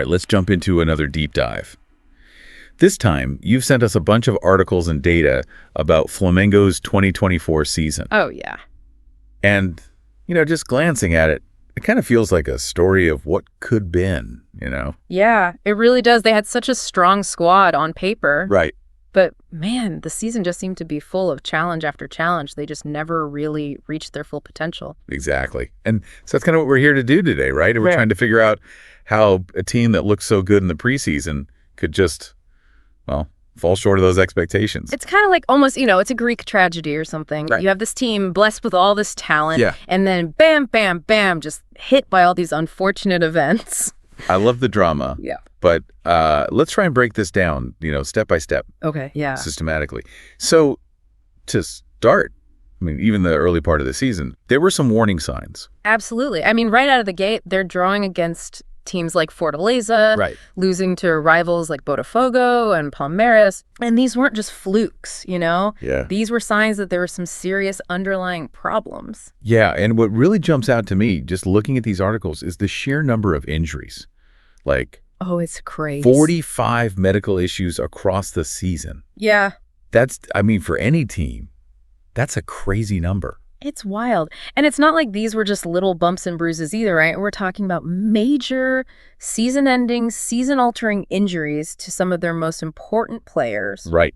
right, let's jump into another deep dive. This time, you've sent us a bunch of articles and data about Flamengo's 2024 season. Oh, yeah. And, just glancing at it, it kind of feels like a story of what could been, Yeah, it really does. They had such a strong squad on paper. Right. But, man, the season just seemed to be full of challenge after challenge. They just never really reached their full potential. Exactly. And so that's kind of what we're here to do today, right? And we're Right. trying to figure out how a team that looked so good in the preseason could just, fall short of those expectations. It's kind of like almost, it's a Greek tragedy or something. Right. You have this team blessed with all this talent, Yeah. and then bam, bam, bam, just hit by all these unfortunate events. I love the drama. Yeah. But let's try and break this down, step by step, Okay, yeah. systematically. So to start, even the early part of the season, there were some warning signs. Absolutely. Right out of the gate, they're drawing against teams like Fortaleza, Right. losing to rivals like Botafogo and Palmeiras. And these weren't just flukes, Yeah. These were signs that there were some serious underlying problems. Yeah, and what really jumps out to me, just looking at these articles, is the sheer number of injuries. Like Oh, it's crazy. 45 medical issues across the season. Yeah. That's, for any team, that's a crazy number. It's wild. And it's not like these were just little bumps and bruises either, right? We're talking about major season-ending, season-altering injuries to some of their most important players. Right.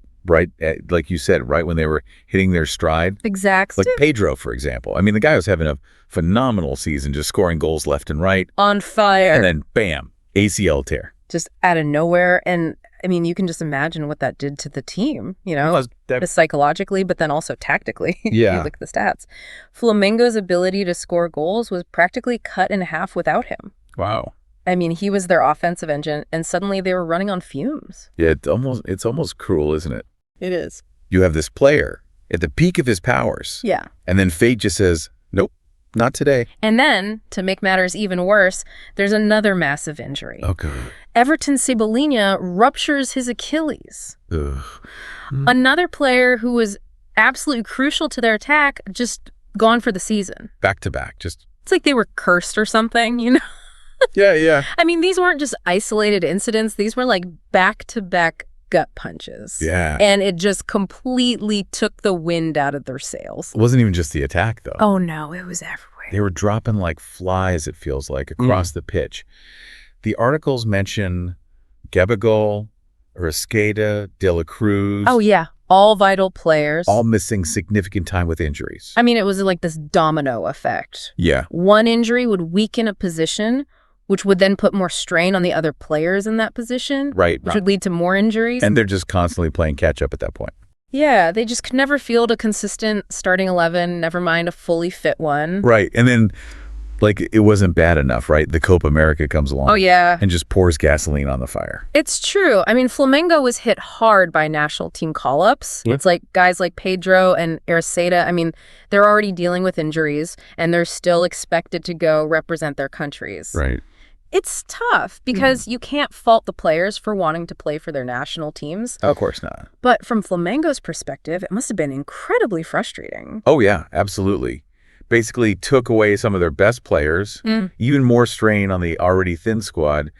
Like you said, right when they were hitting their stride. Exactly. Like Pedro, for example. The guy was having a phenomenal season, just scoring goals left and right. On fire. And then, bam, ACL tear. Just out of nowhere. And, you can just imagine what that did to the team, psychologically, but then also tactically. Yeah. You look at the stats. Flamengo's ability to score goals was practically cut in half without him. Wow. He was their offensive engine, and suddenly they were running on fumes. Yeah, it's almost cruel, isn't it? It is. You have this player at the peak of his powers. Yeah. And then fate just says, nope, not today. And then, to make matters even worse, there's another massive injury. Okay. Everton Cebolinha ruptures his Achilles. Ugh. Another player who was absolutely crucial to their attack, just gone for the season. Back to back, just... It's like they were cursed or something, Yeah. These weren't just isolated incidents. These were like back-to-back gut punches. Yeah. And it just completely took the wind out of their sails. It wasn't even just the attack, though. Oh, no, it was everywhere. They were dropping like flies, it feels like, across the pitch. The articles mention Gabigol, Rascaeta, De La Cruz. Oh, yeah. All vital players. All missing significant time with injuries. It was like this domino effect. Yeah. One injury would weaken a position, which would then put more strain on the other players in that position. Right. Which would lead to more injuries. And they're just constantly playing catch up at that point. Yeah, they just could never field a consistent starting 11, never mind a fully fit one. Right. And then, it wasn't bad enough, right? The Copa America comes along. Oh, yeah. And just pours gasoline on the fire. It's true. Flamengo was hit hard by national team call-ups. Yeah. It's like guys like Pedro and Araceta. They're already dealing with injuries, and they're still expected to go represent their countries. Right. It's tough because you can't fault the players for wanting to play for their national teams. Of course not. But from Flamengo's perspective, it must have been incredibly frustrating. Oh, yeah, absolutely. Basically took away some of their best players, even more strain on the already thin squad,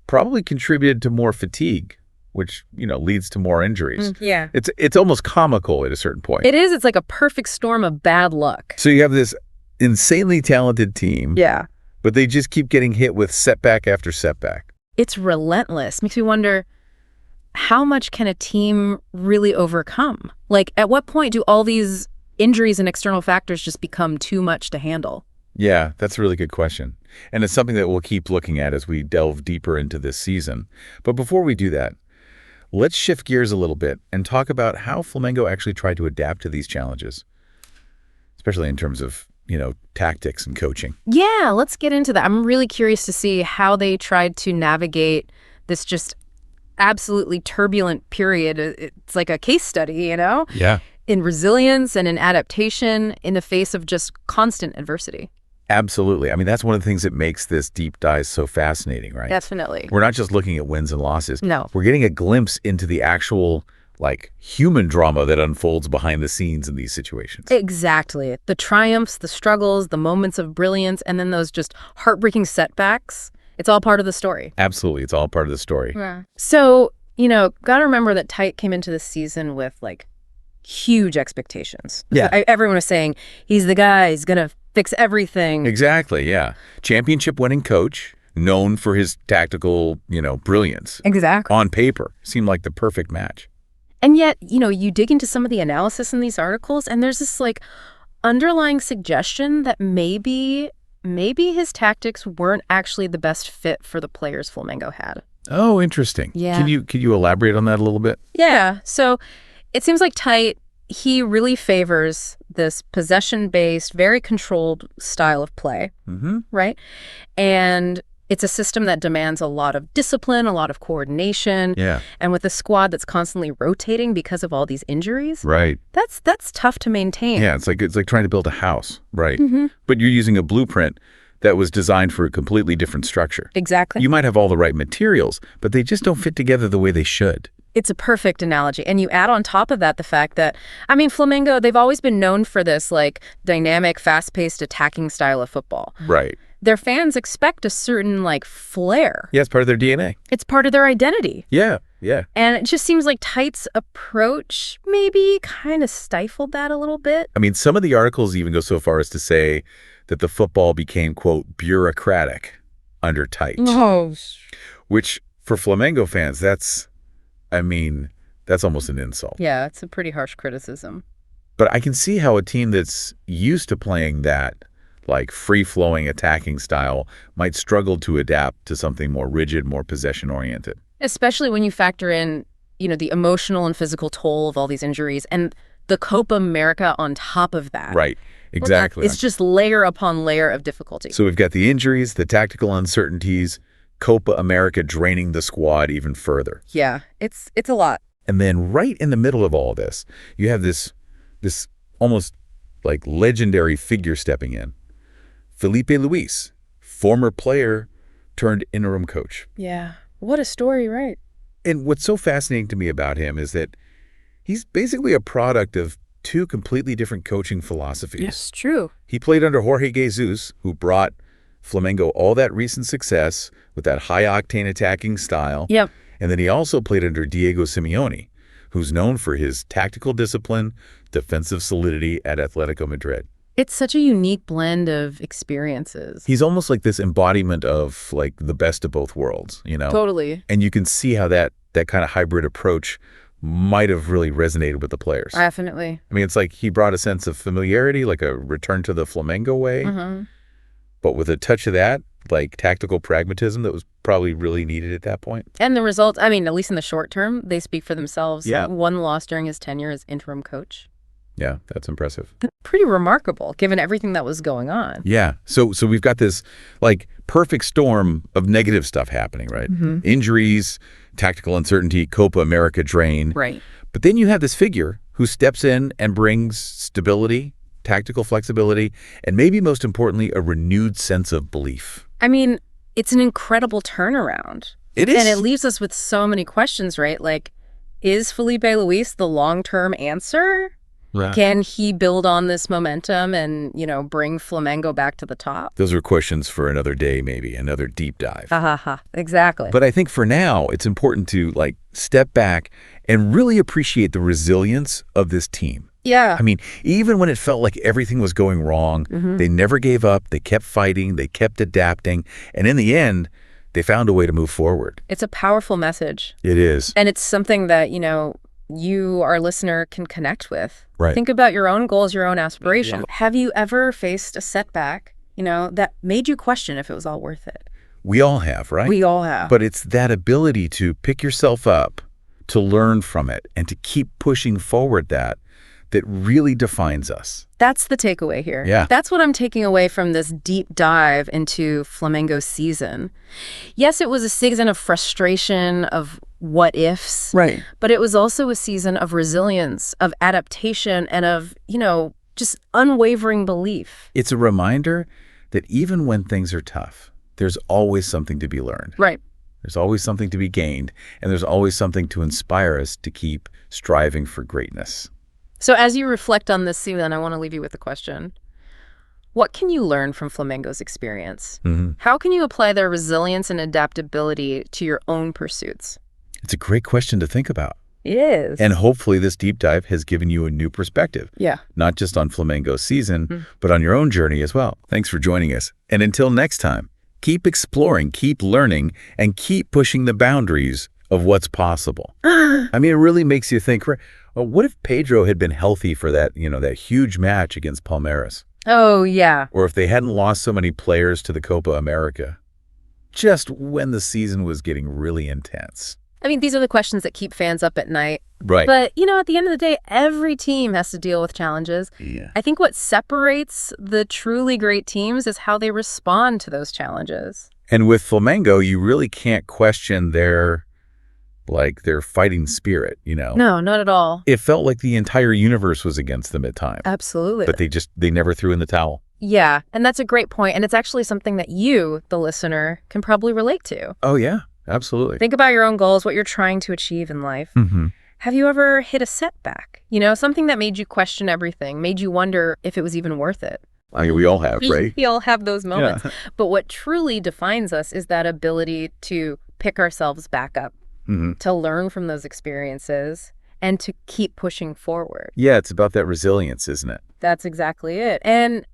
probably contributed to more fatigue, which, leads to more injuries. Yeah. It's almost comical at a certain point. It is. It's like a perfect storm of bad luck. So you have this insanely talented team. Yeah. But they just keep getting hit with setback after setback. It's relentless. Makes me wonder, how much can a team really overcome? At what point do all these injuries and external factors just become too much to handle? Yeah, that's a really good question. And it's something that we'll keep looking at as we delve deeper into this season. But before we do that, let's shift gears a little bit and talk about how Flamengo actually tried to adapt to these challenges, especially in terms of tactics and coaching. Yeah, let's get into that. I'm really curious to see how they tried to navigate this just absolutely turbulent period. It's like a case study, Yeah. In resilience and in adaptation in the face of just constant adversity. Absolutely. That's one of the things that makes this deep dive so fascinating, right? Definitely. We're not just looking at wins and losses. No. We're getting a glimpse into the actual human drama that unfolds behind the scenes in these situations. Exactly. The triumphs, the struggles, the moments of brilliance, and then those just heartbreaking setbacks. It's all part of the story. Absolutely. It's all part of the story. Yeah. So, got to remember that Tite came into this season with like huge expectations. Yeah. Everyone was saying he's the guy, he's going to fix everything. Exactly, yeah. Championship-winning coach, known for his tactical, brilliance. Exactly. On paper, seemed like the perfect match. And yet, you dig into some of the analysis in these articles, and there's this like underlying suggestion that maybe his tactics weren't actually the best fit for the players Flamengo had. Oh, interesting. Yeah. Could you elaborate on that a little bit? Yeah. So it seems like Tite, he really favors this possession-based, very controlled style of play, right? And it's a system that demands a lot of discipline, a lot of coordination. Yeah. And with a squad that's constantly rotating because of all these injuries, Right. that's tough to maintain. Yeah, it's like trying to build a house, right? But you're using a blueprint that was designed for a completely different structure. Exactly. You might have all the right materials, but they just don't fit together the way they should. It's a perfect analogy. And you add on top of that the fact that, Flamengo, they've always been known for this like dynamic, fast-paced attacking style of football. Right. Their fans expect a certain like flair. Yeah, it's part of their DNA. It's part of their identity. Yeah, yeah. And it just seems like Tite's approach maybe kind of stifled that a little bit. Some of the articles even go so far as to say that the football became, quote, bureaucratic under Tite. Oh. Which, for Flamengo fans, that's almost an insult. Yeah, it's a pretty harsh criticism. But I can see how a team that's used to playing that, like, free-flowing attacking style might struggle to adapt to something more rigid, more possession-oriented. Especially when you factor in, the emotional and physical toll of all these injuries and the Copa America on top of that. Right, exactly. It's just layer upon layer of difficulty. So we've got the injuries, the tactical uncertainties, Copa America draining the squad even further. Yeah, it's a lot. And then right in the middle of all this, you have this almost like legendary figure stepping in. Felipe Luis, former player turned interim coach. Yeah, what a story, right? And what's so fascinating to me about him is that he's basically a product of two completely different coaching philosophies. Yes, true. He played under Jorge Jesus, who brought Flamengo all that recent success with that high-octane attacking style. Yep. And then he also played under Diego Simeone, who's known for his tactical discipline, defensive solidity at Atletico Madrid. It's such a unique blend of experiences. He's almost like this embodiment of like the best of both worlds, Totally. And you can see how that kind of hybrid approach might have really resonated with the players. Definitely. It's like he brought a sense of familiarity, like a return to the Flamengo way, but with a touch of that, like tactical pragmatism that was probably really needed at that point. And the results, at least in the short term, they speak for themselves. Yeah. One loss during his tenure as interim coach. Yeah, that's impressive. Pretty remarkable, given everything that was going on. Yeah. So we've got this like perfect storm of negative stuff happening, right? Injuries, tactical uncertainty, Copa America drain. Right. But then you have this figure who steps in and brings stability, tactical flexibility, and maybe most importantly, a renewed sense of belief. It's an incredible turnaround. It is. And it leaves us with so many questions, right? Like, is Felipe Luis the long-term answer? Yeah. Can he build on this momentum and, bring Flamengo back to the top? Those are questions for another day, maybe, another deep dive. Exactly. But I think for now, it's important to like step back and really appreciate the resilience of this team. Yeah. Even when it felt like everything was going wrong, they never gave up. They kept fighting. They kept adapting. And in the end, they found a way to move forward. It's a powerful message. It is. And it's something that, you, our listener, can connect with. Right. Think about your own goals, your own aspirations. Yeah. Have you ever faced a setback, that made you question if it was all worth it? We all have, right? We all have. But it's that ability to pick yourself up, to learn from it, and to keep pushing forward that really defines us. That's the takeaway here. Yeah. That's what I'm taking away from this deep dive into Flamengo's season. Yes, it was a season of frustration, of what ifs. Right. But it was also a season of resilience, of adaptation, and of, just unwavering belief. It's a reminder that even when things are tough, there's always something to be learned. Right. There's always something to be gained, and there's always something to inspire us to keep striving for greatness. So as you reflect on this season, I want to leave you with a question. What can you learn from Flamengo's experience? Mm-hmm. How can you apply their resilience and adaptability to your own pursuits? It's a great question to think about. It is. And hopefully this deep dive has given you a new perspective. Yeah. Not just on Flamengo's season, but on your own journey as well. Thanks for joining us. And until next time, keep exploring, keep learning, and keep pushing the boundaries of what's possible. I mean, it really makes you think, well, what if Pedro had been healthy for that huge match against Palmeiras? Oh, yeah. Or if they hadn't lost so many players to the Copa America, just when the season was getting really intense. I mean, these are the questions that keep fans up at night. Right. But, at the end of the day, every team has to deal with challenges. Yeah. I think what separates the truly great teams is how they respond to those challenges. And with Flamengo, you really can't question their fighting spirit, No, not at all. It felt like the entire universe was against them at times. Absolutely. But they never threw in the towel. Yeah, and that's a great point. And it's actually something that you, the listener, can probably relate to. Oh, yeah, absolutely. Think about your own goals, what you're trying to achieve in life. Mm-hmm. Have you ever hit a setback? Something that made you question everything, made you wonder if it was even worth it. I mean, we all have, right? We all have those moments. Yeah. But what truly defines us is that ability to pick ourselves back up, to learn from those experiences, and to keep pushing forward. Yeah, it's about that resilience, isn't it? That's exactly it. And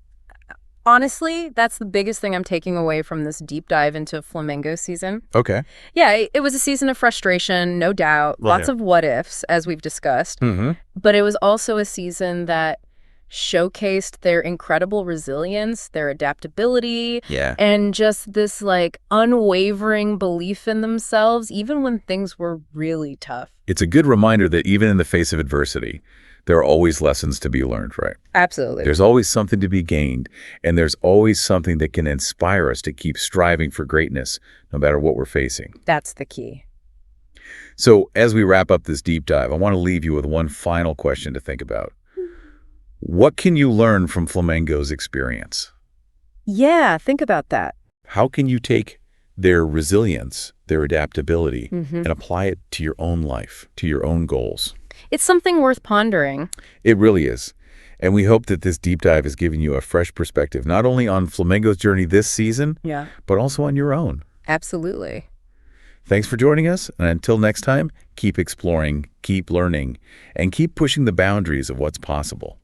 honestly, that's the biggest thing I'm taking away from this deep dive into Flamengo season. Okay. Yeah, it was a season of frustration, no doubt. Lots of what ifs, as we've discussed. Mm-hmm. But it was also a season that showcased their incredible resilience, their adaptability, and just this unwavering belief in themselves, even when things were really tough. It's a good reminder that even in the face of adversity, there are always lessons to be learned, right? Absolutely. There's always something to be gained, and there's always something that can inspire us to keep striving for greatness, no matter what we're facing. That's the key. So as we wrap up this deep dive, I want to leave you with one final question to think about. What can you learn from Flamengo's experience? Yeah, think about that. How can you take their resilience, their adaptability, and apply it to your own life, to your own goals? It's something worth pondering. It really is. And we hope that this deep dive has given you a fresh perspective, not only on Flamengo's journey this season, but also on your own. Absolutely. Thanks for joining us. And until next time, keep exploring, keep learning, and keep pushing the boundaries of what's possible.